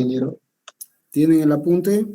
ingeniero. ¿Tienen el apunte?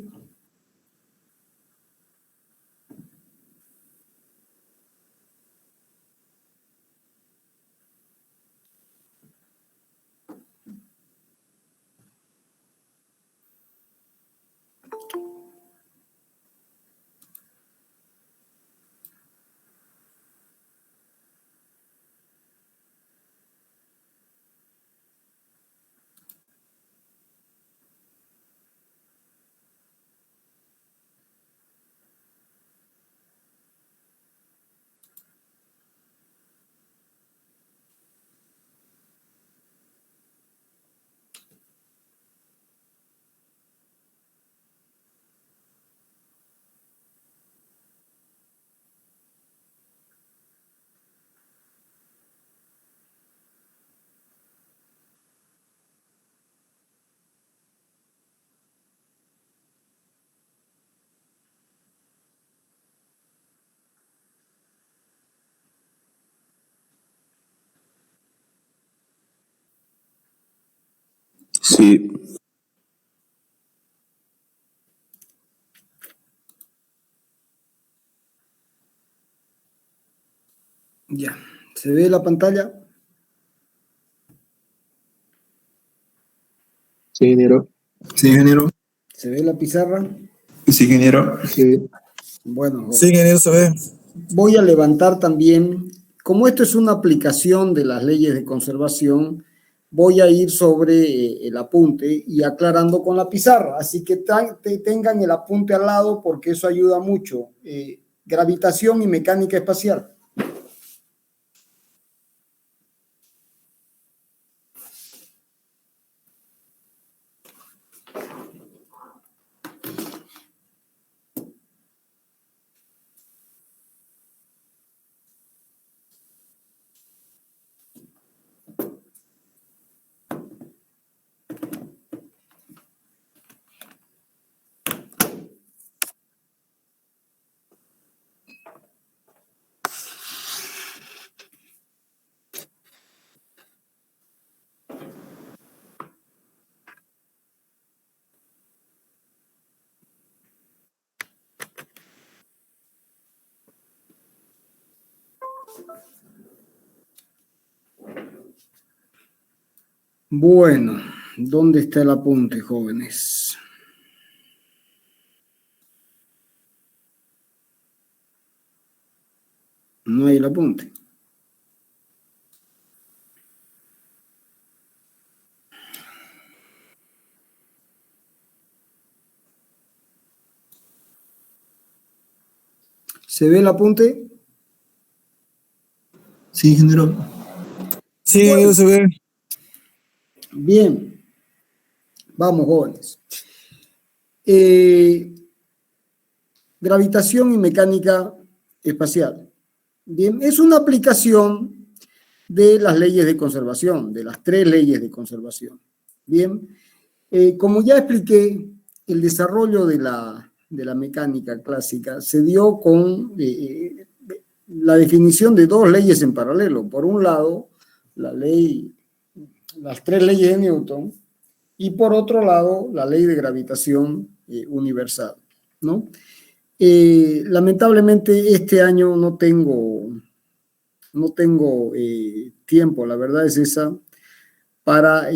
Sí. Ya. ¿Se ve la pantalla? Sí, ingeniero. Sí, ingeniero. ¿Se ve la pizarra? Sí, ingeniero. Sí. Bueno, Sí, ingeniero, se ve. voy a levantar también, como esto es una aplicación de las leyes de conservación, voy a ir sobre el apunte y aclarando con la pizarra. Así que tengan el apunte al lado porque eso ayuda mucho. Gravitación y mecánica espacial. Bueno, ¿dónde está el apunte, jóvenes? No hay el apunte. ¿Se ve el apunte? Sí, ingeniero. Sí, ingeniero, se ve. Bien. Vamos, jóvenes. Gravitación y mecánica espacial. Bien, es una aplicación de las leyes de conservación, de las 3 leyes de conservación. Bien, como ya expliqué, el desarrollo de la mecánica clásica se dio con la definición de 2 leyes en paralelo. Por un lado, las 3 leyes de Newton, y por otro lado, la ley de gravitación universal, ¿no? Lamentablemente este año no tengo tiempo, la verdad es esa, para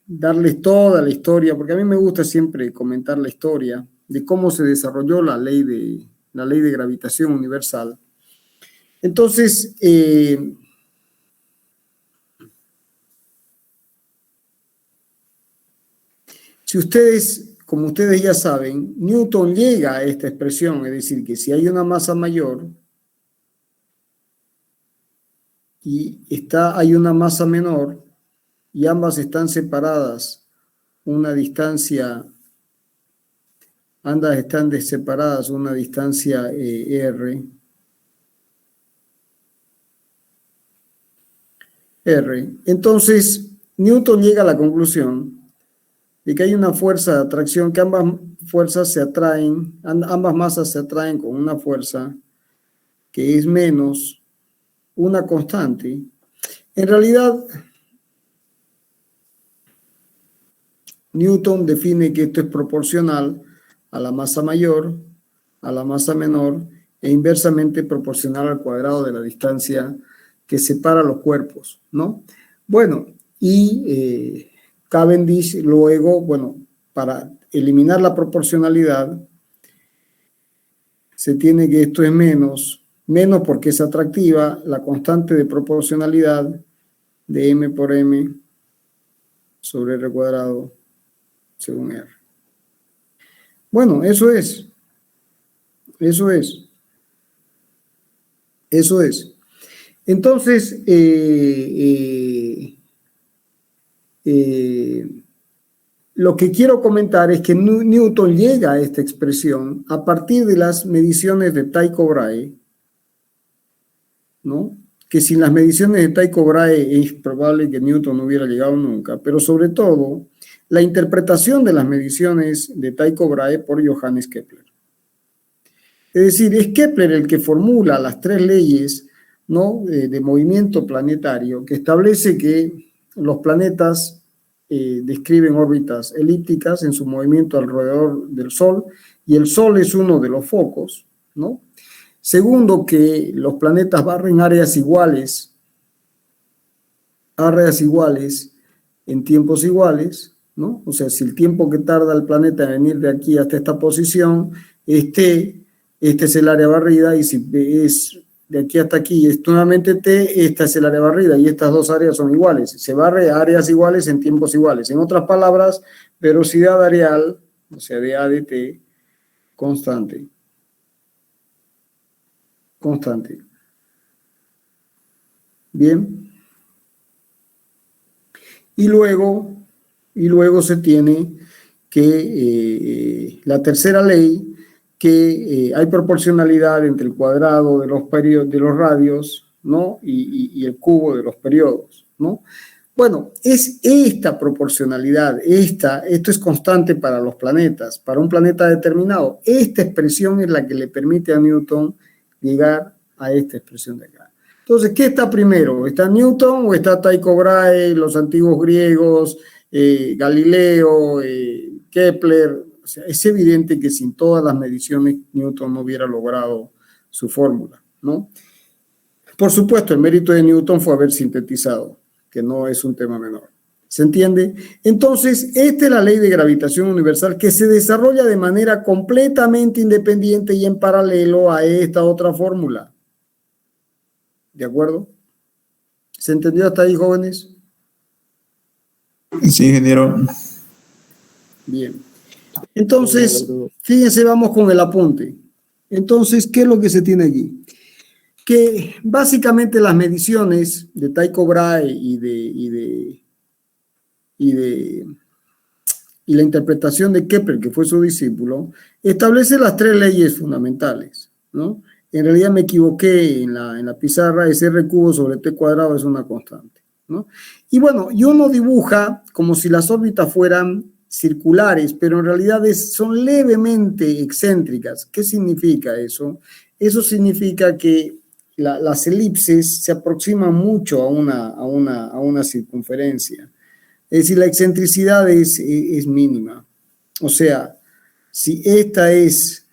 darles toda la historia, porque a mí me gusta siempre comentar la historia de cómo se desarrolló la ley de gravitación universal. Entonces, como ustedes ya saben, Newton llega a esta expresión, es decir, que si hay una masa mayor y hay una masa menor y ambas están separadas una distancia, ambas están separadas una distancia R. Entonces, Newton llega a la conclusión de que hay una fuerza de atracción, que ambas fuerzas se atraen, ambas masas se atraen con una fuerza que es menos una constante. En realidad, Newton define que esto es proporcional a la masa mayor, a la masa menor e inversamente proporcional al cuadrado de la distancia que separa los cuerpos, ¿no? Bueno, y Cavendish luego, bueno, para eliminar la proporcionalidad, se tiene que esto es menos porque es atractiva, la constante de proporcionalidad de m por m sobre r cuadrado según r. Bueno, eso es. Entonces, lo que quiero comentar es que Newton llega a esta expresión a partir de las mediciones de Tycho Brahe, ¿no? Que sin las mediciones de Tycho Brahe es probable que Newton no hubiera llegado nunca, pero sobre todo la interpretación de las mediciones de Tycho Brahe por Johannes Kepler. Es decir, es Kepler el que formula las tres leyes, ¿no? de movimiento planetario, que establece que los planetas describen órbitas elípticas en su movimiento alrededor del Sol, y el Sol es uno de los focos, ¿no? Segundo, que los planetas barren áreas iguales en tiempos iguales, ¿no? O sea, si el tiempo que tarda el planeta en venir de aquí hasta esta posición, este es el área barrida, y si es de aquí hasta aquí es nuevamente t, esta es el área barrida, y estas dos áreas son iguales. Se barre a áreas iguales en tiempos iguales. En otras palabras, velocidad areal, o sea, de A de t, constante. Bien. Y luego se tiene que la tercera ley, que hay proporcionalidad entre el cuadrado de los radios, ¿no? y el cubo de los periodos, ¿no? Bueno, es esta proporcionalidad, esto es constante para los planetas, para un planeta determinado. Esta expresión es la que le permite a Newton llegar a esta expresión de acá. Entonces, ¿qué está primero? ¿Está Newton o está Tycho Brahe, los antiguos griegos, Galileo, Kepler? O sea, es evidente que sin todas las mediciones Newton no hubiera logrado su fórmula, ¿no? Por supuesto, el mérito de Newton fue haber sintetizado, que no es un tema menor. ¿Se entiende? Entonces, esta es la ley de gravitación universal que se desarrolla de manera completamente independiente y en paralelo a esta otra fórmula. ¿De acuerdo? ¿Se entendió hasta ahí, jóvenes? Sí, ingeniero. Bien. Entonces, fíjense, vamos con el apunte. Entonces, ¿qué es lo que se tiene aquí? Que básicamente las mediciones de Tycho Brahe y la interpretación de Kepler, que fue su discípulo, establece las tres leyes fundamentales, ¿no? En realidad me equivoqué en la pizarra, es r cubo sobre t cuadrado es una constante, ¿no? Y bueno, y uno dibuja como si las órbitas fueran circulares, pero en realidad son levemente excéntricas. ¿Qué significa eso? Eso significa que las elipses se aproximan mucho a una circunferencia. Es decir, la excentricidad es mínima. O sea, si esta es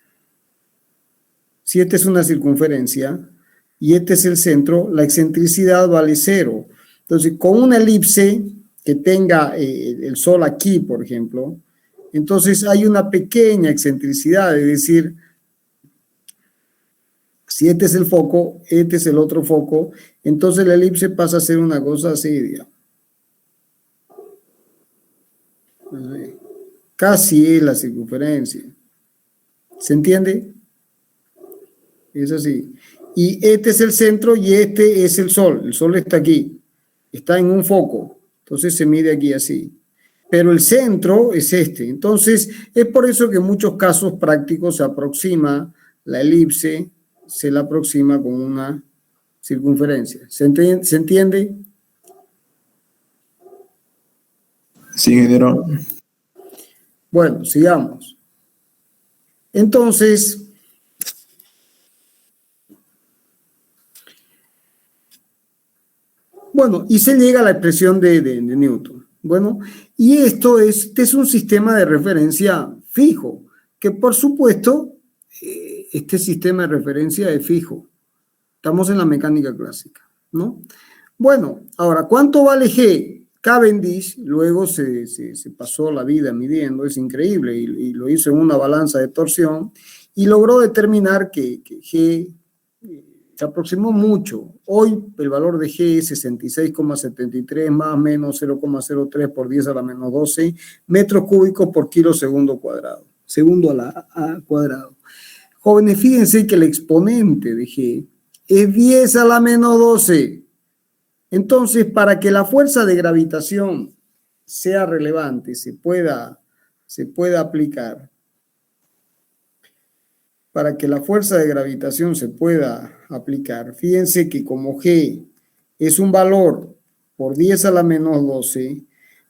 una circunferencia y este es el centro, la excentricidad vale 0. Entonces, con una elipse que tenga el Sol aquí, por ejemplo, entonces hay una pequeña excentricidad, es decir, si este es el foco, este es el otro foco, entonces la elipse pasa a ser una cosa así, digamos. Casi es la circunferencia. ¿Se entiende? Es así. Y este es el centro y este es el Sol. El Sol está aquí. Está en un foco. Entonces se mide aquí así. Pero el centro es este. Entonces es por eso que en muchos casos prácticos se aproxima la elipse, se la aproxima con una circunferencia. ¿Se entiende? Sí, ingeniero. Bueno, sigamos. Entonces, bueno, y se llega a la expresión de Newton. Bueno, y este es un sistema de referencia fijo, que por supuesto, este sistema de referencia es fijo. Estamos en la mecánica clásica, ¿no? Bueno, ahora, ¿cuánto vale G? Cavendish luego se pasó la vida midiendo, es increíble, y lo hizo en una balanza de torsión, y logró determinar que G se aproximó mucho. Hoy el valor de G es 66,73 más o menos 0,03 por 10 a la menos 12 metros cúbicos por kilo segundo cuadrado. Segundo a cuadrado. Jóvenes, fíjense que el exponente de G es 10 a la menos 12. Entonces, para que la fuerza de gravitación sea relevante, se pueda aplicar, para que la fuerza de gravitación se pueda aplicar, fíjense que como G es un valor por 10 a la menos 12,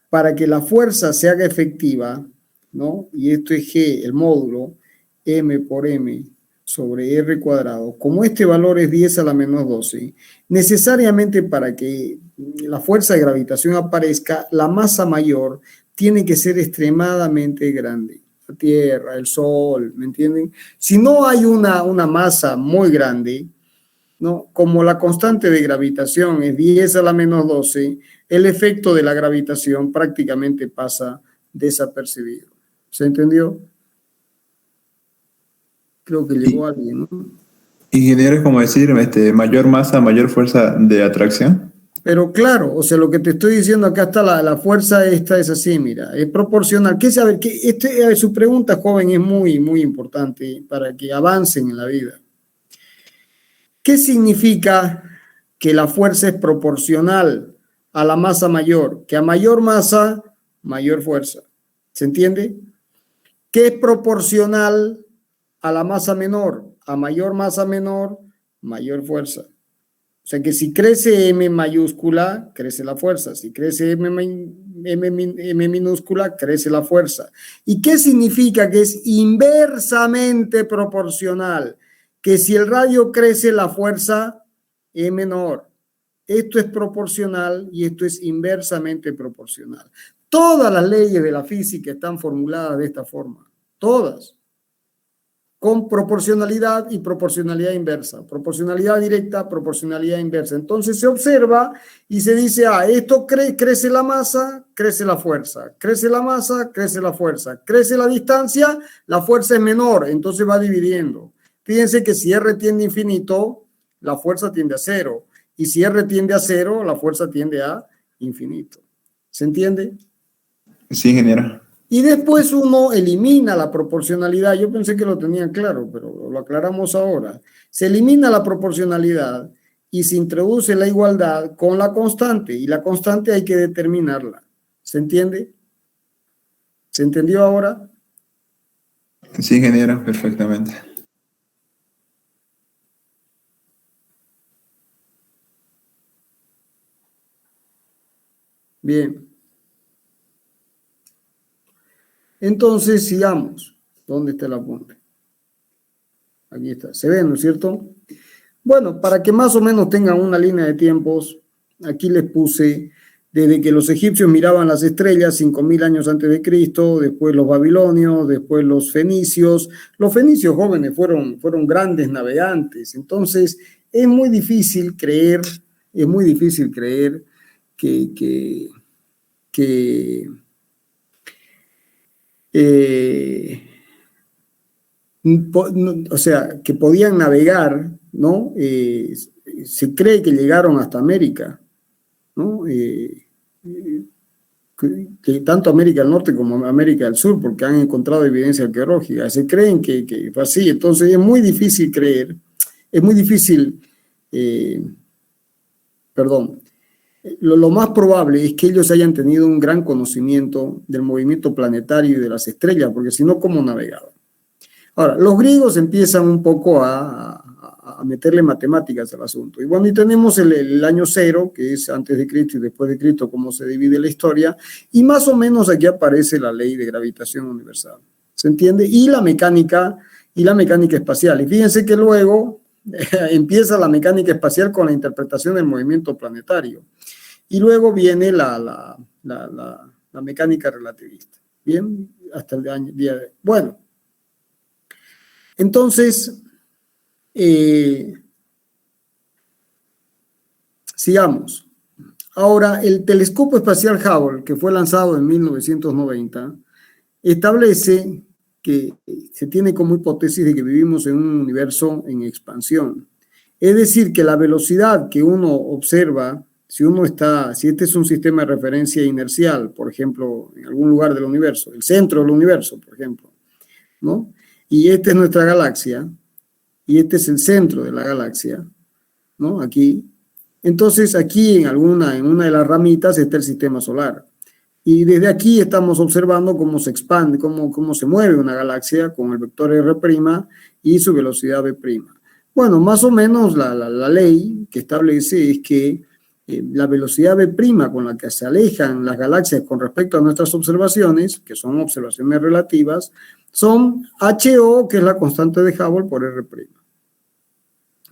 para que la fuerza se haga efectiva, ¿no? Y esto es G, el módulo, M por M sobre R cuadrado. Como este valor es 10 a la menos 12, necesariamente para que la fuerza de gravitación aparezca, la masa mayor tiene que ser extremadamente grande. La Tierra, el Sol, ¿me entienden? Si no hay una masa muy grande, ¿no? Como la constante de gravitación es 10 a la menos 12, el efecto de la gravitación prácticamente pasa desapercibido. ¿Se entendió? Creo que llegó alguien, ¿no? Ingeniero, es como decir, mayor masa, mayor fuerza de atracción. Pero claro, o sea, lo que te estoy diciendo acá está la fuerza esta es así, mira, es proporcional. ¿Qué sabe? Su pregunta, joven, es muy, muy importante para que avancen en la vida. ¿Qué significa que la fuerza es proporcional a la masa mayor? Que a mayor masa, mayor fuerza. ¿Se entiende? ¿Qué es proporcional a la masa menor? A mayor masa menor, mayor fuerza. O sea que si crece M mayúscula, crece la fuerza. Si crece M minúscula, crece la fuerza. ¿Y qué significa? Que es inversamente proporcional. Que si el radio crece, la fuerza es menor. Esto es proporcional y esto es inversamente proporcional. Todas las leyes de la física están formuladas de esta forma. Todas. Con proporcionalidad y proporcionalidad inversa. Proporcionalidad directa, proporcionalidad inversa. Entonces se observa y se dice, esto crece la masa, crece la fuerza. Crece la masa, crece la fuerza. Crece la distancia, la fuerza es menor, entonces va dividiendo. Fíjense que si R tiende a infinito, la fuerza tiende a cero. Y si R tiende a cero, la fuerza tiende a infinito. ¿Se entiende? Sí, ingeniero. Y después uno elimina la proporcionalidad. Yo pensé que lo tenían claro, pero lo aclaramos ahora. Se elimina la proporcionalidad y se introduce la igualdad con la constante. Y la constante hay que determinarla. ¿Se entiende? ¿Se entendió ahora? Sí, ingeniero, perfectamente. Bien. Entonces, sigamos. ¿Dónde está el apunte? Aquí está. ¿Se ve, no es cierto? Bueno, para que más o menos tengan una línea de tiempos, aquí les puse desde que los egipcios miraban las estrellas 5.000 años antes de Cristo, después los babilonios, después los fenicios. Los fenicios jóvenes fueron grandes navegantes. Entonces, es muy difícil creer que o sea, que podían navegar, ¿no? Se cree que llegaron hasta América, ¿no? Que tanto América del Norte como América del Sur, porque han encontrado evidencia arqueológica. Se creen que fue así. Entonces es muy difícil creer, es muy difícil, lo más probable es que ellos hayan tenido un gran conocimiento del movimiento planetario y de las estrellas, porque si no, ¿cómo navegaban? Ahora, los griegos empiezan un poco a meterle matemáticas al asunto. Y bueno, y tenemos el año cero, que es antes de Cristo y después de Cristo, cómo se divide la historia, y más o menos aquí aparece la ley de gravitación universal. ¿Se entiende? Y la mecánica espacial. Y fíjense que luego empieza la mecánica espacial con la interpretación del movimiento planetario. Y luego viene la la mecánica relativista. Bien, hasta el día de hoy. Bueno, entonces, sigamos. Ahora, el telescopio espacial Hubble, que fue lanzado en 1990, establece que se tiene como hipótesis de que vivimos en un universo en expansión. Es decir, que la velocidad que uno observa, si este es un sistema de referencia inercial, por ejemplo, en algún lugar del universo, el centro del universo, por ejemplo, ¿no? Y esta es nuestra galaxia, y este es el centro de la galaxia, ¿no? Aquí. Entonces, aquí en una de las ramitas está el sistema solar. Y desde aquí estamos observando cómo se expande, cómo se mueve una galaxia con el vector R' y su velocidad V'. Bueno, más o menos la ley que establece es que la velocidad V' con la que se alejan las galaxias con respecto a nuestras observaciones, que son observaciones relativas, son HO, que es la constante de Hubble, por R'.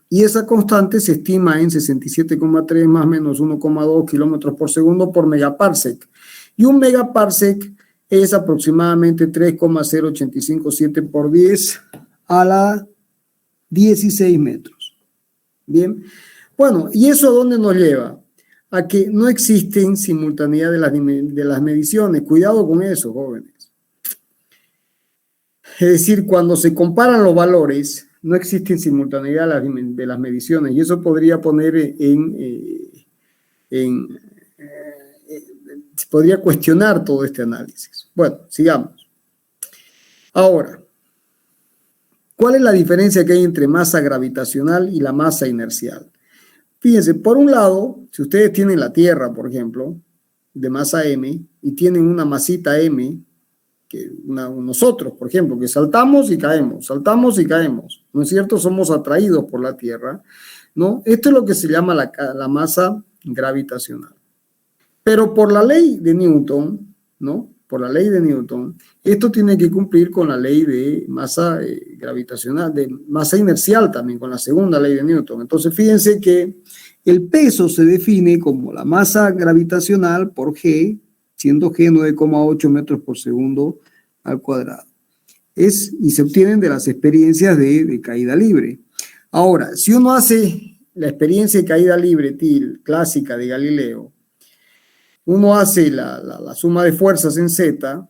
Y esa constante se estima en 67,3 más o menos 1,2 kilómetros por segundo por megaparsec. Y un megaparsec es aproximadamente 3,0857 por 10 a la 16 metros. Bien. Bueno, ¿y eso a dónde nos lleva? A que no existen simultaneidad de las mediciones. Cuidado con eso, jóvenes. Es decir, cuando se comparan los valores, no existen simultaneidad de las mediciones. Y eso podría poner podría cuestionar todo este análisis. Bueno, sigamos. Ahora, ¿cuál es la diferencia que hay entre masa gravitacional y la masa inercial? Fíjense, por un lado, si ustedes tienen la Tierra, por ejemplo, de masa m, y tienen una masita m, que nosotros, por ejemplo, que saltamos y caemos, ¿no es cierto? Somos atraídos por la Tierra, ¿no? Esto es lo que se llama la masa gravitacional. Pero por la ley de Newton, ¿no? Por la ley de Newton, esto tiene que cumplir con la ley de masa gravitacional, de masa inercial también, con la segunda ley de Newton. Entonces, fíjense que el peso se define como la masa gravitacional por G, siendo G 9,8 metros por segundo al cuadrado. Y se obtienen de las experiencias de caída libre. Ahora, si uno hace la experiencia de caída libre clásica de Galileo, uno hace la suma de fuerzas en Z,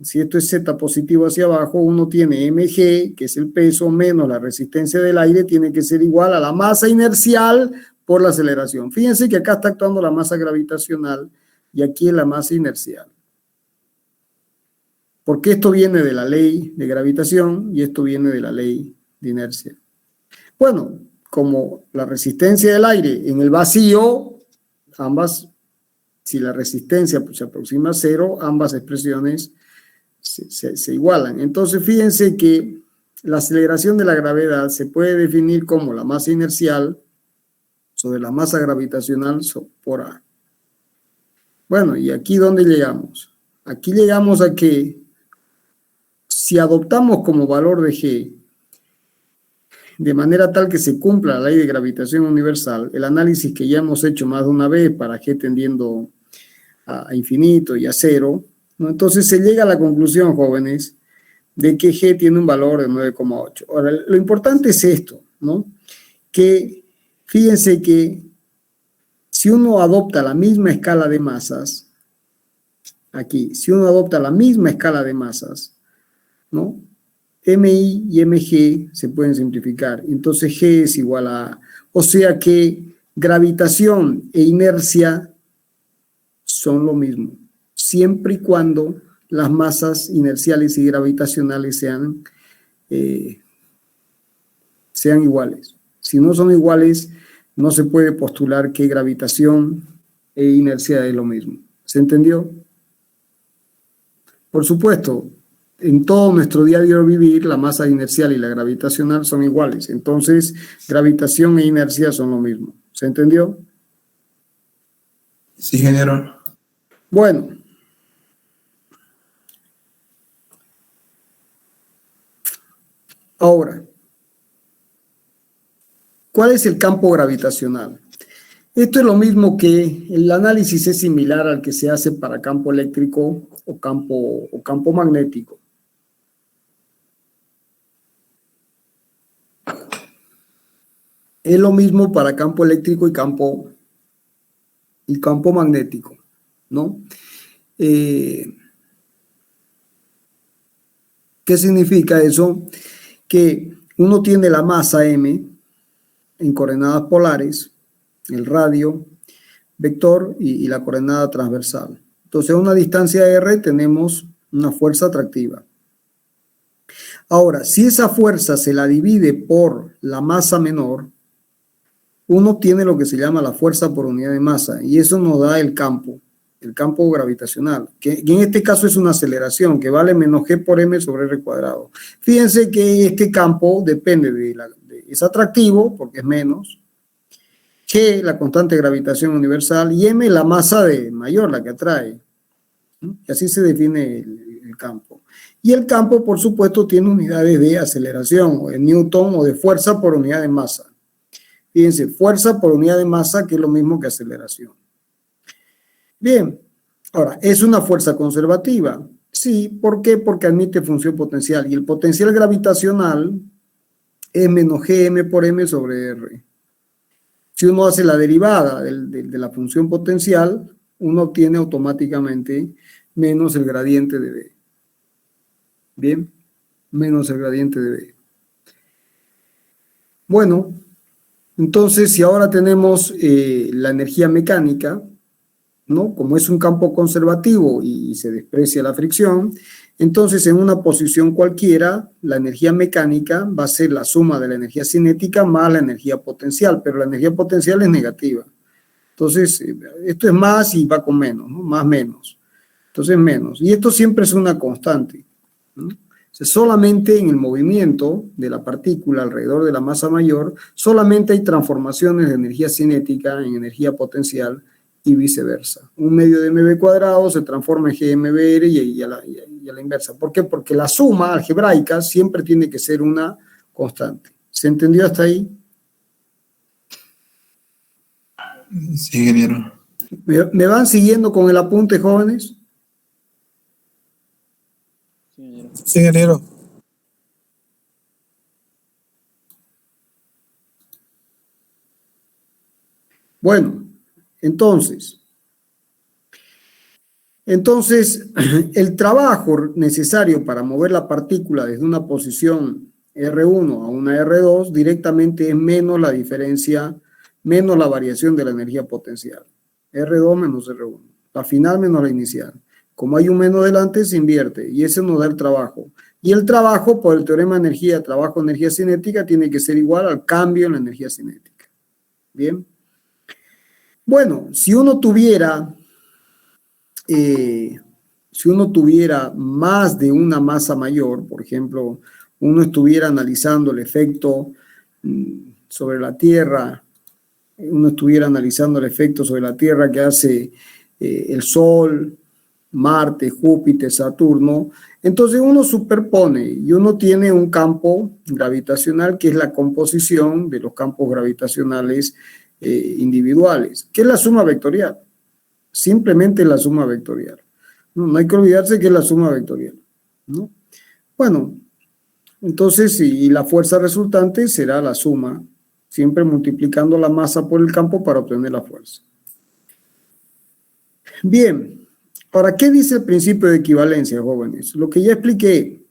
si esto es Z positivo hacia abajo, uno tiene mg, que es el peso, menos la resistencia del aire, tiene que ser igual a la masa inercial por la aceleración. Fíjense que acá está actuando la masa gravitacional y aquí es la masa inercial. Porque esto viene de la ley de gravitación y esto viene de la ley de inercia. Bueno, como la resistencia del aire en el vacío, ambas, si la resistencia se aproxima a cero, ambas expresiones se igualan. Entonces, fíjense que la aceleración de la gravedad se puede definir como la masa inercial sobre la masa gravitacional por A. Bueno, ¿y aquí dónde llegamos? Aquí llegamos a que si adoptamos como valor de G de manera tal que se cumpla la ley de gravitación universal, el análisis que ya hemos hecho más de una vez para G tendiendo a infinito y a cero, ¿no? Entonces se llega a la conclusión, jóvenes, de que G tiene un valor de 9,8. Ahora, lo importante es esto, ¿no? Que fíjense que si uno adopta la misma escala de masas, aquí, si uno adopta la misma escala de masas, ¿no? MI y MG se pueden simplificar, entonces G es igual a A. O sea que gravitación e inercia son lo mismo, siempre y cuando las masas inerciales y gravitacionales sean iguales. Si no son iguales, no se puede postular que gravitación e inercia es lo mismo. ¿Se entendió? Por supuesto, en todo nuestro diario vivir, la masa inercial y la gravitacional son iguales. Entonces, gravitación e inercia son lo mismo. ¿Se entendió? Sí, ingeniero. Bueno. Ahora, ¿cuál es el campo gravitacional? Esto es lo mismo que el análisis es similar al que se hace para campo eléctrico o campo magnético. Es lo mismo para campo eléctrico y campo magnético, ¿no? ¿Qué significa eso? Que uno tiene la masa M en coordenadas polares, el radio, vector y la coordenada transversal. Entonces, a una distancia R tenemos una fuerza atractiva. Ahora, si esa fuerza se la divide por la masa menor, uno tiene lo que se llama la fuerza por unidad de masa, y eso nos da el campo gravitacional, que en este caso es una aceleración que vale menos G por M sobre R cuadrado. Fíjense que este campo depende es atractivo porque es menos, G la constante de gravitación universal y M la masa mayor, la que atrae. Y así se define el campo. Y el campo, por supuesto, tiene unidades de aceleración, o de Newton, o de fuerza por unidad de masa. Fíjense, fuerza por unidad de masa, que es lo mismo que aceleración. Bien, ahora, ¿es una fuerza conservativa? Sí, ¿por qué? Porque admite función potencial, y el potencial gravitacional es menos Gm por M sobre R. Si uno hace la derivada de la función potencial, uno obtiene automáticamente menos el gradiente de B. Bien, menos el gradiente de B. Bueno, entonces si ahora tenemos la energía mecánica, ¿no? Como es un campo conservativo y se desprecia la fricción, entonces en una posición cualquiera, la energía mecánica va a ser la suma de la energía cinética más la energía potencial, pero la energía potencial es negativa. Entonces, esto es más y va con menos, ¿no? Más menos. Entonces, menos. Y esto siempre es una constante, ¿no? O sea, solamente en el movimiento de la partícula alrededor de la masa mayor, solamente hay transformaciones de energía cinética en energía potencial y viceversa. Un medio de mv cuadrado se transforma en gmvr y a la inversa. ¿Por qué? Porque la suma algebraica siempre tiene que ser una constante. ¿Se entendió hasta ahí? Sí, ingeniero. ¿Me van siguiendo con el apunte, jóvenes? Sí, ingeniero. Bueno, entonces, el trabajo necesario para mover la partícula desde una posición R1 a una R2 directamente es menos la diferencia, menos la variación de la energía potencial. R2 menos R1. La final menos la inicial. Como hay un menos delante, se invierte y ese nos da el trabajo. Y el trabajo, por el teorema de energía, trabajo-energía cinética, tiene que ser igual al cambio en la energía cinética. Bien. Bueno, si uno tuviera más de una masa mayor, por ejemplo, uno estuviera analizando el efecto sobre la Tierra, que hace el Sol, Marte, Júpiter, Saturno, entonces uno superpone y uno tiene un campo gravitacional que es la composición de los campos gravitacionales individuales, que es la suma vectorial. Simplemente la suma vectorial. No hay que olvidarse que es la suma vectorial, ¿no? Bueno, entonces, y la fuerza resultante será la suma, siempre multiplicando la masa por el campo para obtener la fuerza. Bien, ahora, ¿qué dice el principio de equivalencia, jóvenes? Lo que ya expliqué,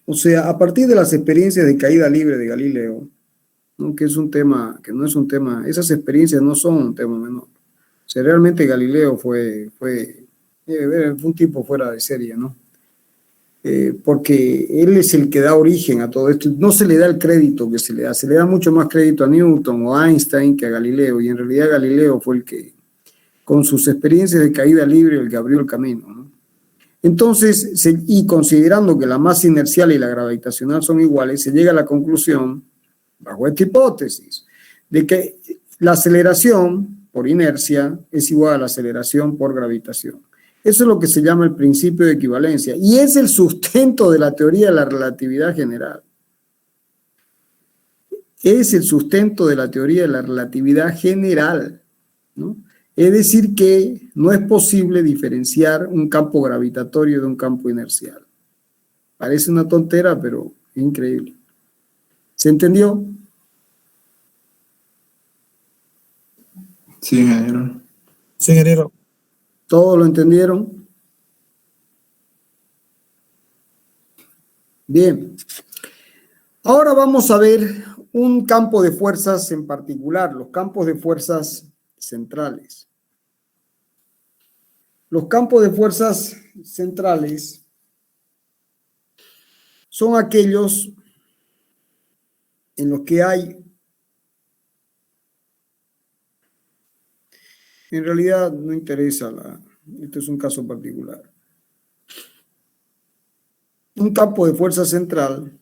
o sea, a partir de las experiencias de caída libre de Galileo, ¿no? Que no es un tema, esas experiencias no son un tema menor. O sea, realmente Galileo fue un tipo fuera de serie, ¿no? Porque él es el que da origen a todo esto. No se le da el crédito que se le da mucho más crédito a Newton o a Einstein que a Galileo, y en realidad Galileo fue el que, con sus experiencias de caída libre, el que abrió el camino, ¿no? Entonces, y considerando que la masa inercial y la gravitacional son iguales, se llega a la conclusión, bajo esta hipótesis, de que la aceleración por inercia es igual a la aceleración por gravitación. Eso es lo que se llama el principio de equivalencia y es el sustento de la teoría de la relatividad general. Es el sustento de la teoría de la relatividad general. ¿no? Es decir que no es posible diferenciar un campo gravitatorio de un campo inercial. Parece una tontera, pero es increíble. ¿Se entendió? Sí, ingeniero. Sí, ingeniero. ¿Todos lo entendieron? Bien. Ahora vamos a ver un campo de fuerzas en particular, los campos de fuerzas centrales. Los campos de fuerzas centrales son aquellos en los que hay, en realidad no interesa, este es un caso particular. Un campo de fuerza central,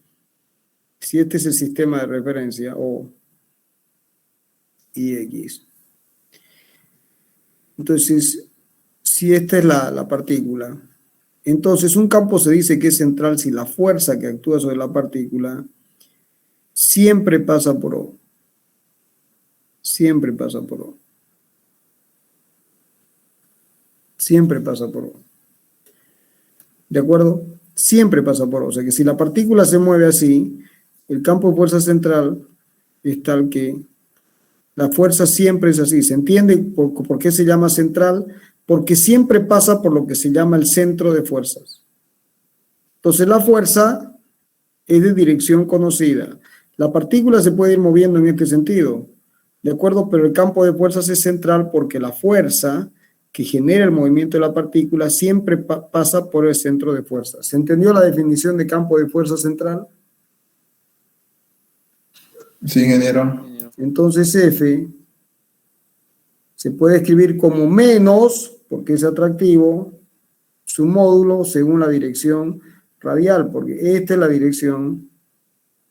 si este es el sistema de referencia, O y X. Entonces, si esta es la partícula, entonces un campo se dice que es central si la fuerza que actúa sobre la partícula siempre pasa por O. Siempre pasa por O. Siempre pasa por O. ¿De acuerdo? Siempre pasa por O. O sea que si la partícula se mueve así, el campo de fuerza central es tal que la fuerza siempre es así. ¿Se entiende por qué se llama central? Porque siempre pasa por lo que se llama el centro de fuerzas. Entonces la fuerza es de dirección conocida. La partícula se puede ir moviendo en este sentido, ¿de acuerdo? Pero el campo de fuerzas es central porque la fuerza que genera el movimiento de la partícula siempre pasa por el centro de fuerzas. ¿Se entendió la definición de campo de fuerza central? Sí, ingeniero. Entonces F se puede escribir como menos, porque es atractivo, su módulo según la dirección radial, porque esta es la dirección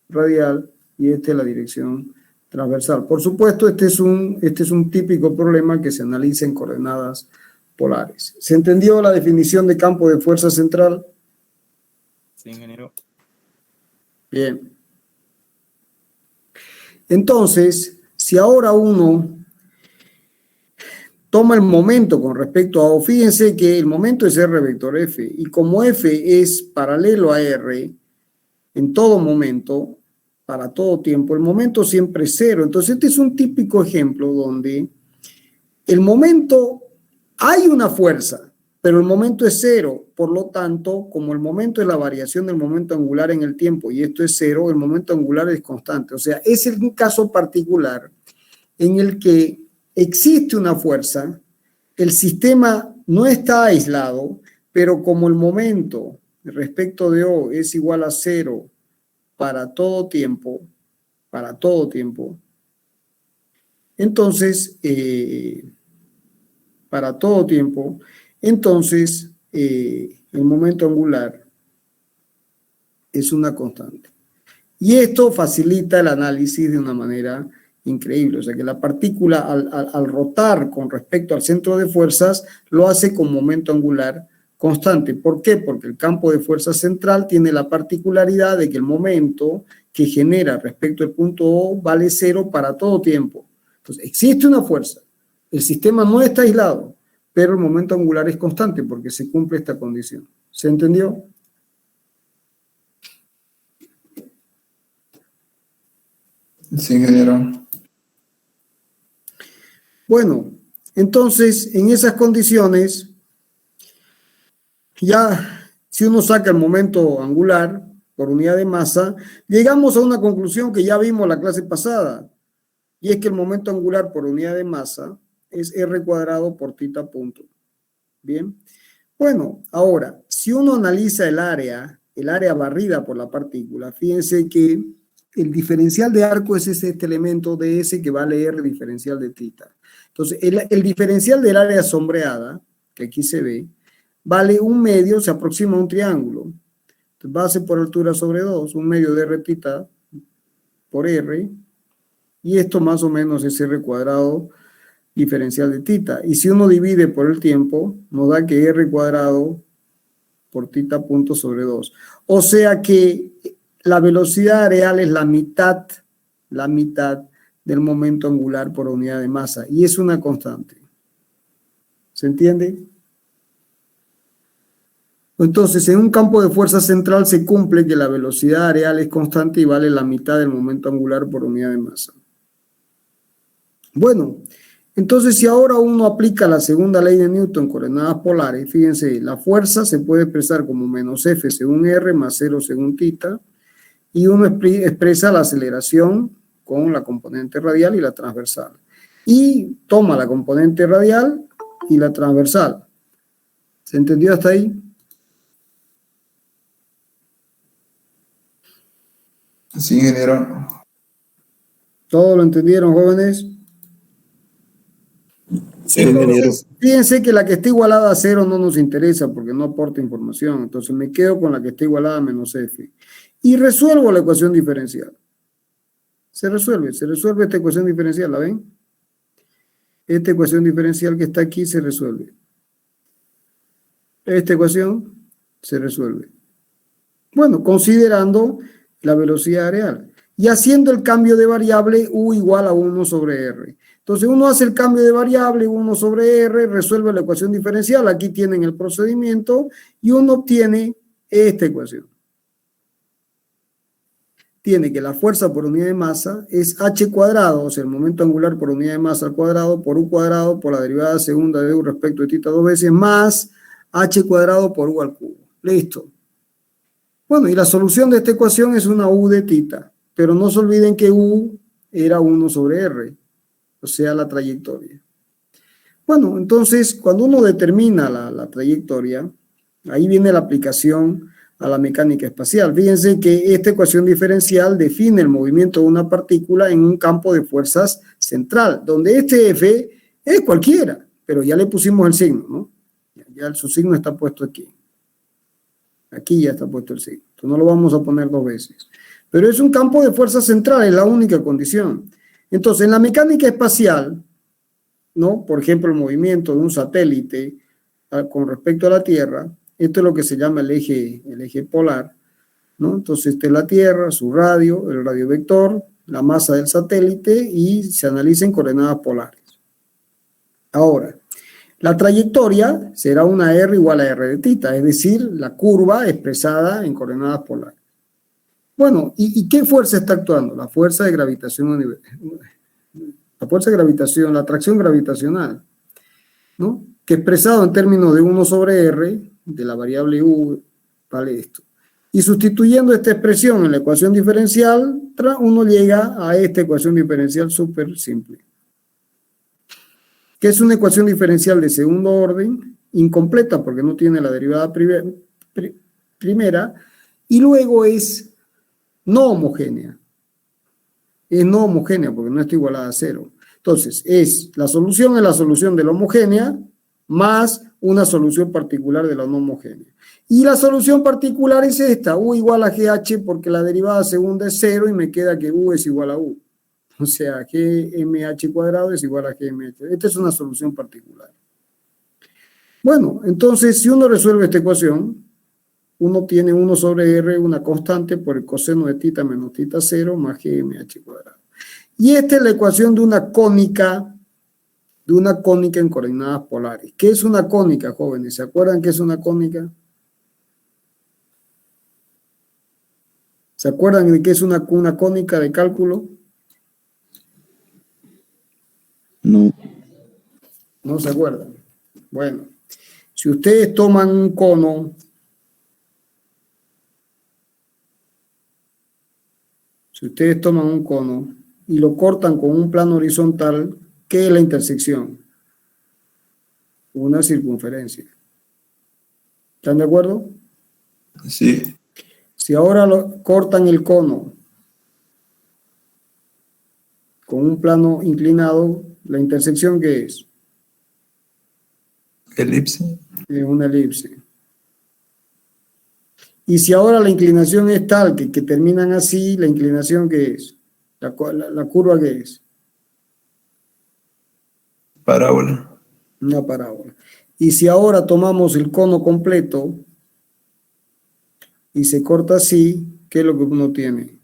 radial y esta es la dirección transversal. Por supuesto, este es un típico problema que se analiza en coordenadas polares. ¿Se entendió la definición de campo de fuerza central? Sí, ingeniero. Bien. Entonces, si ahora uno toma el momento con respecto a O, fíjense que el momento es R vector F, y como F es paralelo a R en todo momento, para todo tiempo, el momento siempre es cero. Entonces, este es un típico ejemplo donde el momento, hay una fuerza, pero el momento es cero. Por lo tanto, como el momento es la variación del momento angular en el tiempo y esto es cero, el momento angular es constante. O sea, es un caso particular en el que existe una fuerza, el sistema no está aislado, pero como el momento respecto de O es igual a cero para todo tiempo, entonces, para todo tiempo, entonces el momento angular es una constante. Y esto facilita el análisis de una manera increíble. O sea que la partícula al rotar con respecto al centro de fuerzas lo hace con momento angular constante. ¿Por qué? Porque el campo de fuerza central tiene la particularidad de que el momento que genera respecto al punto O vale cero para todo tiempo. Entonces existe una fuerza. El sistema no está aislado, pero el momento angular es constante porque se cumple esta condición. ¿Se entendió? Sí, ingeniero. Bueno, entonces en esas condiciones, ya si uno saca el momento angular por unidad de masa, llegamos a una conclusión que ya vimos la clase pasada, y es que el momento angular por unidad de masa es r cuadrado por θ punto. Bien. Bueno, ahora, si uno analiza el área barrida por la partícula, fíjense que el diferencial de arco es este elemento de S que vale R diferencial de θ. Entonces, el diferencial del área sombreada, que aquí se ve, vale 1/2, se aproxima a un triángulo. Entonces, base por altura sobre 2, 1/2 de R θ por R, y esto más o menos es R cuadrado diferencial de θ. Y si uno divide por el tiempo, nos da que R cuadrado por θ punto sobre 2. O sea que la velocidad real es la mitad del momento angular por unidad de masa. Y es una constante. ¿Se entiende? Entonces, en un campo de fuerza central se cumple que la velocidad areal es constante y vale la mitad del momento angular por unidad de masa. Bueno, entonces si ahora uno aplica la segunda ley de Newton, coordenadas polares, fíjense, la fuerza se puede expresar como menos F según R más 0 según θ, y uno expresa la aceleración con la componente radial y la transversal. Y toma la componente radial y la transversal. ¿Se entendió hasta ahí? Sí, ingeniero. ¿Todo lo entendieron, jóvenes? Sí, ingeniero. Entonces, fíjense que la que está igualada a 0 no nos interesa porque no aporta información. Entonces me quedo con la que está igualada a menos F. Y resuelvo la ecuación diferencial. Se resuelve esta ecuación diferencial, ¿la ven? Esta ecuación diferencial que está aquí se resuelve. Esta ecuación se resuelve. Bueno, considerando la velocidad areal y haciendo el cambio de variable U igual a 1 sobre R. Entonces uno hace el cambio de variable 1 sobre R, resuelve la ecuación diferencial, aquí tienen el procedimiento y uno obtiene esta ecuación. Tiene que la fuerza por unidad de masa es h cuadrado, o sea, el momento angular por unidad de masa al cuadrado, por u cuadrado, por la derivada segunda de u respecto de θ 2 veces, más h cuadrado por u al cubo. Listo. Bueno, y la solución de esta ecuación es una u de θ, pero no se olviden que u era 1 sobre r, o sea, la trayectoria. Bueno, entonces, cuando uno determina la trayectoria, ahí viene la aplicación a la mecánica espacial. Fíjense que esta ecuación diferencial define el movimiento de una partícula en un campo de fuerzas central, donde este F es cualquiera, pero ya le pusimos el signo, ¿no? Ya su signo está puesto aquí. Aquí ya está puesto el signo. Entonces no lo vamos a poner dos veces. Pero es un campo de fuerzas central, es la única condición. Entonces, en la mecánica espacial, ¿no? Por ejemplo, el movimiento de un satélite con respecto a la Tierra, esto es lo que se llama el eje polar, ¿no? Entonces, esta es la Tierra, su radio, el radiovector, la masa del satélite y se analiza en coordenadas polares. Ahora, la trayectoria será una R igual a R de θ, es decir, la curva expresada en coordenadas polares. Bueno, ¿y qué fuerza está actuando? La fuerza de gravitación universal. La fuerza de gravitación, la atracción gravitacional, ¿no? Que expresado en términos de 1 sobre R, de la variable U, vale esto. Y sustituyendo esta expresión en la ecuación diferencial, uno llega a esta ecuación diferencial súper simple, que es una ecuación diferencial de segundo orden, incompleta porque no tiene la derivada primera, y luego es no homogénea. Es no homogénea porque no está igualada a 0. Entonces, la solución es la solución de la homogénea más una solución particular de la no homogénea. Y la solución particular es esta, u igual a GH porque la derivada segunda es 0 y me queda que u es igual a u. O sea, GMH cuadrado es igual a GMH. Esta es una solución particular. Bueno, entonces, si uno resuelve esta ecuación, uno tiene 1 sobre R, una constante por el coseno de θ menos θ 0 más GMH cuadrado. Y esta es la ecuación de una cónica en coordenadas polares. ¿Qué es una cónica, jóvenes? ¿Se acuerdan qué es una cónica? ¿Se acuerdan de qué es una cónica de cálculo? No. No se acuerdan. Bueno, si ustedes toman un cono, y lo cortan con un plano horizontal, ¿qué es la intersección? Una circunferencia. ¿Están de acuerdo? Sí. Si ahora cortan el cono con un plano inclinado, ¿la intersección qué es? Elipse. Es una elipse. Y si ahora la inclinación es tal que terminan así, ¿la inclinación qué es? ¿La curva qué es? Parábola. Una parábola. Y si ahora tomamos el cono completo y se corta así, ¿qué es lo que uno tiene?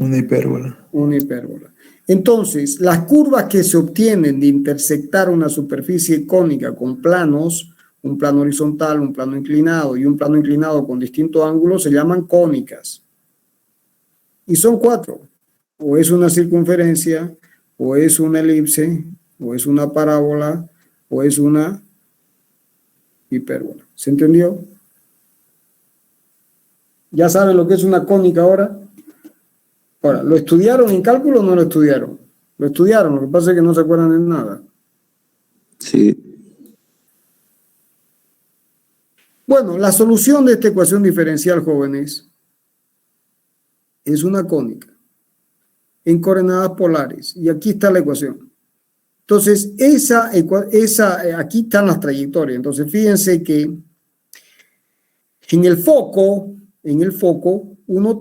Una hipérbola. Una hipérbola. Entonces, las curvas que se obtienen de intersectar una superficie cónica con planos, un plano horizontal, un plano inclinado y un plano inclinado con distintos ángulos, se llaman cónicas. Y son 4. O es una circunferencia, o es una elipse, o es una parábola, o es una hipérbola. ¿Se entendió? ¿Ya saben lo que es una cónica ahora? Ahora, ¿lo estudiaron en cálculo o no lo estudiaron? Lo estudiaron, lo que pasa es que no se acuerdan de nada. Sí. Bueno, la solución de esta ecuación diferencial, jóvenes, es una cónica en coordenadas polares. Y aquí está la ecuación. Entonces, aquí están las trayectorias. Entonces, fíjense que en el foco, uno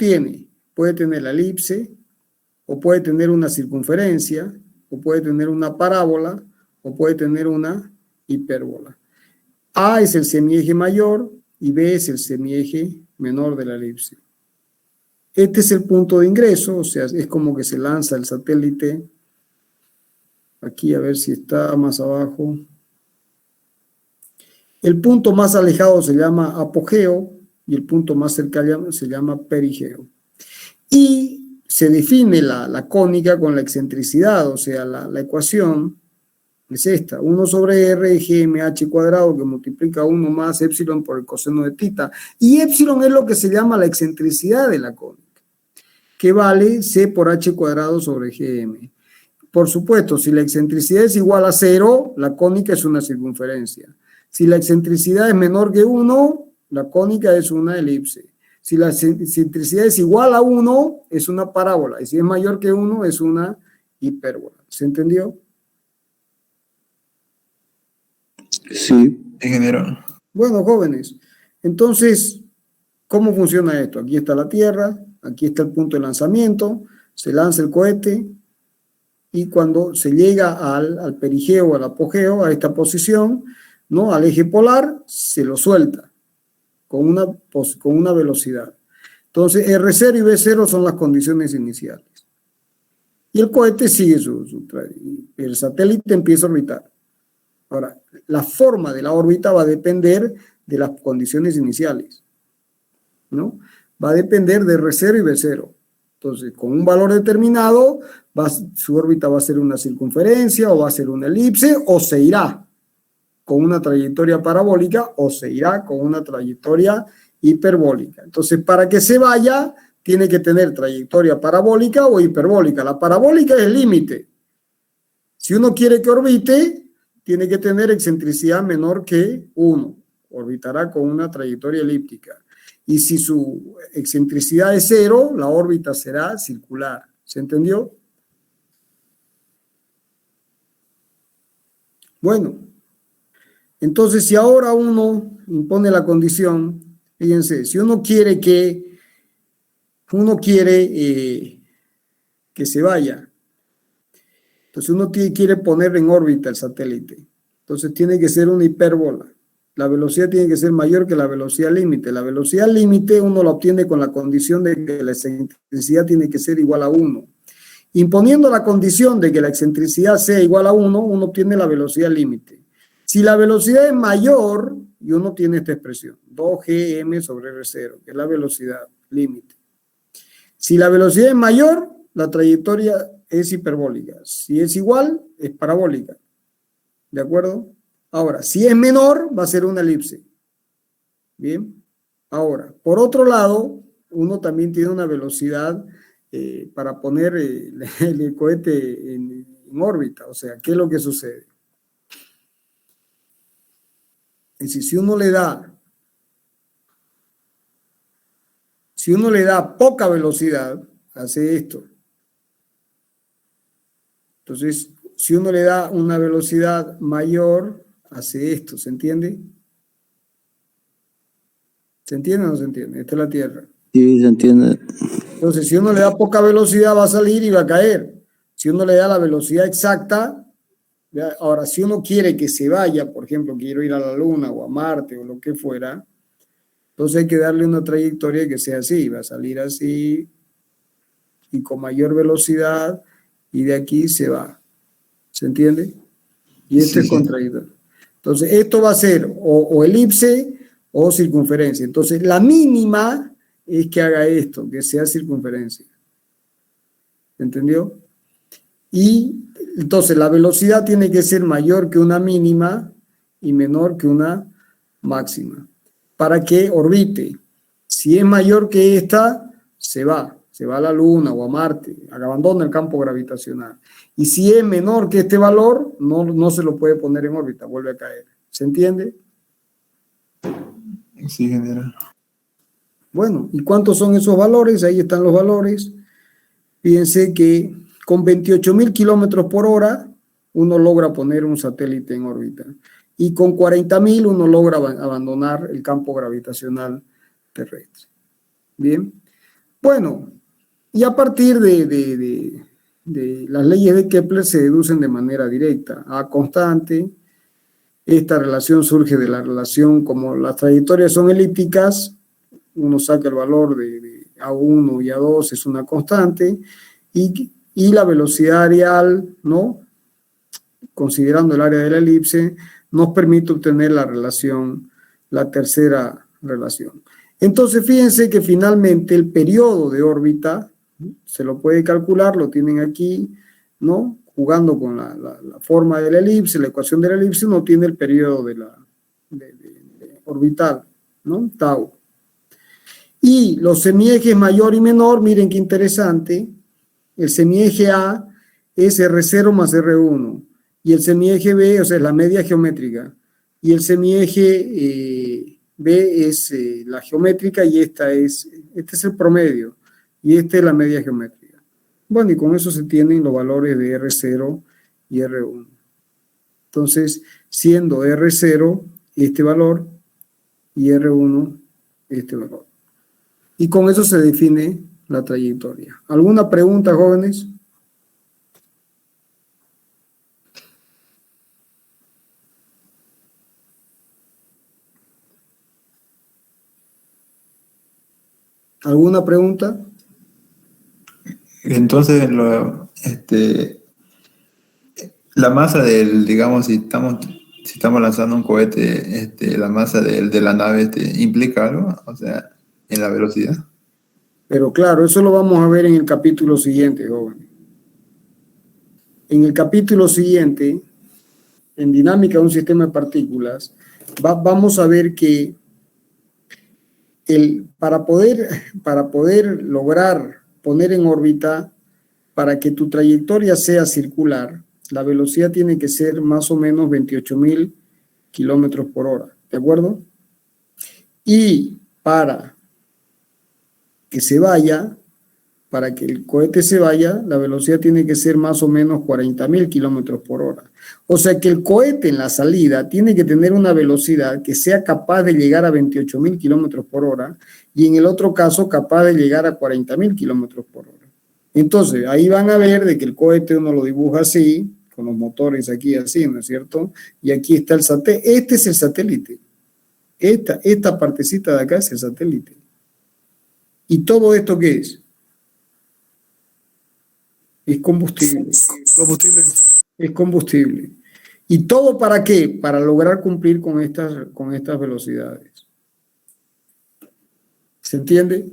puede tener la elipse, o puede tener una circunferencia, o puede tener una parábola, o puede tener una hipérbola. A es el semieje mayor y B es el semieje menor de la elipse. Este es el punto de ingreso, o sea, es como que se lanza el satélite. Aquí a ver si está más abajo. El punto más alejado se llama apogeo y el punto más cercano se llama perigeo. Y se define la cónica con la excentricidad, o sea, la ecuación es esta, 1 sobre r gmh cuadrado que multiplica 1 más epsilon por el coseno de tita. Y epsilon es lo que se llama la excentricidad de la cónica, que vale c por h cuadrado sobre gm. Por supuesto, si la excentricidad es igual a 0, la cónica es una circunferencia. Si la excentricidad es menor que 1, la cónica es una elipse. Si la excentricidad es igual a 1, es una parábola. Y si es mayor que 1, es una hipérbola. ¿Se entendió? Sí. Ingeniero. Bueno, jóvenes, entonces, ¿cómo funciona esto? Aquí está la Tierra, aquí está el punto de lanzamiento, se lanza el cohete y cuando se llega al perigeo, al apogeo, a esta posición, ¿no? Al eje polar, se lo suelta con una velocidad. Entonces, R0 y B0 son las condiciones iniciales. Y el cohete sigue el satélite empieza a orbitar. Ahora, la forma de la órbita va a depender de las condiciones iniciales, ¿no? Va a depender de R0 y B0. Entonces, con un valor determinado, su órbita va a ser una circunferencia, o va a ser una elipse, o se irá con una trayectoria parabólica, o se irá con una trayectoria hiperbólica. Entonces, para que se vaya, tiene que tener trayectoria parabólica o hiperbólica. La parabólica es el límite. Si uno quiere que orbite, tiene que tener excentricidad menor que 1. Orbitará con una trayectoria elíptica. Y si su excentricidad es 0, la órbita será circular. ¿Se entendió? Bueno, entonces si ahora uno impone la condición, fíjense, si uno quiere que se vaya, entonces uno quiere poner en órbita el satélite, entonces tiene que ser una hipérbola. La velocidad tiene que ser mayor que la velocidad límite. La velocidad límite uno la obtiene con la condición de que la excentricidad tiene que ser igual a 1. Imponiendo la condición de que la excentricidad sea igual a 1, uno obtiene la velocidad límite. Si la velocidad es mayor, y uno tiene esta expresión, 2gm sobre r0, que es la velocidad límite. Si la velocidad es mayor, la trayectoria es hiperbólica. Si es igual, es parabólica. ¿De acuerdo? Ahora, si es menor, va a ser una elipse. Bien. Ahora, por otro lado, uno también tiene una velocidad para poner el cohete en órbita. O sea, ¿qué es lo que sucede? Es decir, si uno le da poca velocidad, hace esto. Entonces, si uno le da una velocidad mayor, hace esto, ¿se entiende? ¿Se entiende o no se entiende? Esta es la Tierra. Sí, se entiende. Entonces, si uno le da poca velocidad, va a salir y va a caer. Si uno le da la velocidad exacta, ¿ya? Ahora, si uno quiere que se vaya, por ejemplo, quiero ir a la Luna o a Marte o lo que fuera, entonces hay que darle una trayectoria que sea así, va a salir así, y con mayor velocidad, y de aquí se va. ¿Se entiende? Y esto Sí, es sí. contradictorio. Entonces, esto va a ser o elipse o circunferencia. Entonces, la mínima es que haga esto, que sea circunferencia. ¿Entendió? Y entonces la velocidad tiene que ser mayor que una mínima y menor que una máxima para que orbite. Si es mayor que esta, se va a la Luna o a Marte, abandona el campo gravitacional. Y si es menor que este valor, no se lo puede poner en órbita, vuelve a caer. ¿Se entiende? Sí, ingeniero. Bueno, ¿y cuántos son esos valores? Ahí están los valores. Fíjense que con 28.000 kilómetros por hora uno logra poner un satélite en órbita. Y con 40.000 uno logra abandonar el campo gravitacional terrestre. Bien. Bueno, y a partir de las leyes de Kepler se deducen de manera directa. A constante, esta relación surge de la relación, como las trayectorias son elípticas, uno saca el valor de A1 y A2, es una constante, y la velocidad areal, ¿no? Considerando el área de la elipse, nos permite obtener la relación, la tercera relación. Entonces, fíjense que finalmente el periodo de órbita se lo puede calcular, lo tienen aquí, ¿no? Jugando con la forma de la elipse, la ecuación de la elipse, uno tiene el periodo de orbital, ¿no? Tau. Y los semiejes mayor y menor, miren qué interesante, el semieje A es R0 más R1, y el semieje B, o sea, es la media geométrica, y el semieje B es la geométrica, y este es el promedio, y esta es la media geométrica. Bueno, y con eso se tienen los valores de R0 y R1. Entonces, siendo R0 este valor, y R1 este valor. Y con eso se define la trayectoria. ¿Alguna pregunta, jóvenes? ¿Alguna pregunta? Entonces, la masa del, digamos, si estamos lanzando un cohete, la masa de la nave, ¿implica algo? O sea, en la velocidad. Pero claro, eso lo vamos a ver en el capítulo siguiente, jóvenes. En el capítulo siguiente, en dinámica de un sistema de partículas, vamos a ver que para poder lograr poner en órbita, para que tu trayectoria sea circular, la velocidad tiene que ser más o menos 28.000 kilómetros por hora, ¿de acuerdo? Y para que se vaya, para que el cohete se vaya, la velocidad tiene que ser más o menos 40.000 kilómetros por hora. O sea que el cohete en la salida tiene que tener una velocidad que sea capaz de llegar a 28.000 kilómetros por hora y en el otro caso capaz de llegar a 40.000 kilómetros por hora. Entonces, ahí van a ver de que el cohete uno lo dibuja así, con los motores aquí así, ¿no es cierto? Y aquí está el satélite. Este es el satélite. Esta partecita de acá es el satélite. ¿Y todo esto qué es? Es combustible. Combustible. Es combustible. ¿Y todo para qué? Para lograr cumplir con estas velocidades. ¿Se entiende?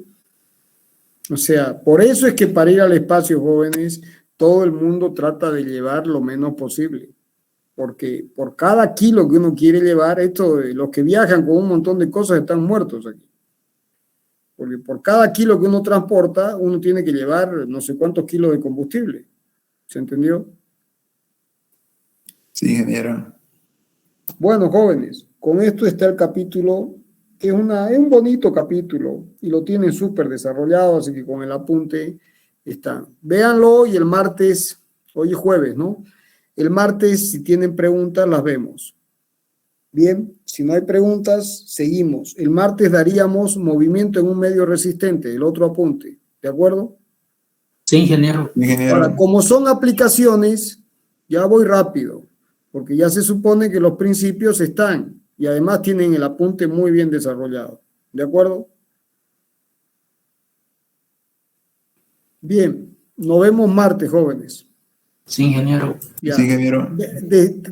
O sea, por eso es que para ir al espacio, jóvenes, todo el mundo trata de llevar lo menos posible. Porque por cada kilo que uno quiere llevar, los que viajan con un montón de cosas están muertos aquí. Porque por cada kilo que uno transporta, uno tiene que llevar no sé cuántos kilos de combustible. ¿Se entendió? Sí, ingeniero. Bueno, jóvenes, con esto está el capítulo, que es un bonito capítulo y lo tienen súper desarrollado, así que con el apunte está. Véanlo y el martes, hoy es jueves, ¿no? El martes, si tienen preguntas, las vemos. Bien, si no hay preguntas, seguimos. El martes daríamos movimiento en un medio resistente, el otro apunte, ¿de acuerdo? Sí, ingeniero. Ingeniero. Ahora, como son aplicaciones, ya voy rápido, porque ya se supone que los principios están y además tienen el apunte muy bien desarrollado, ¿de acuerdo? Bien, nos vemos martes, jóvenes. Sí, ingeniero. Ya. Sí, ingeniero.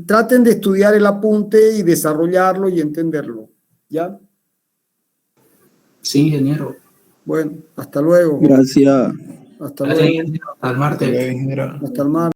Traten de estudiar el apunte y desarrollarlo y entenderlo. ¿Ya? Sí, ingeniero. Bueno, hasta luego. Gracias. Hasta Gracias, luego. ingeniero. Hasta el martes. Hasta luego, ingeniero. Hasta el martes.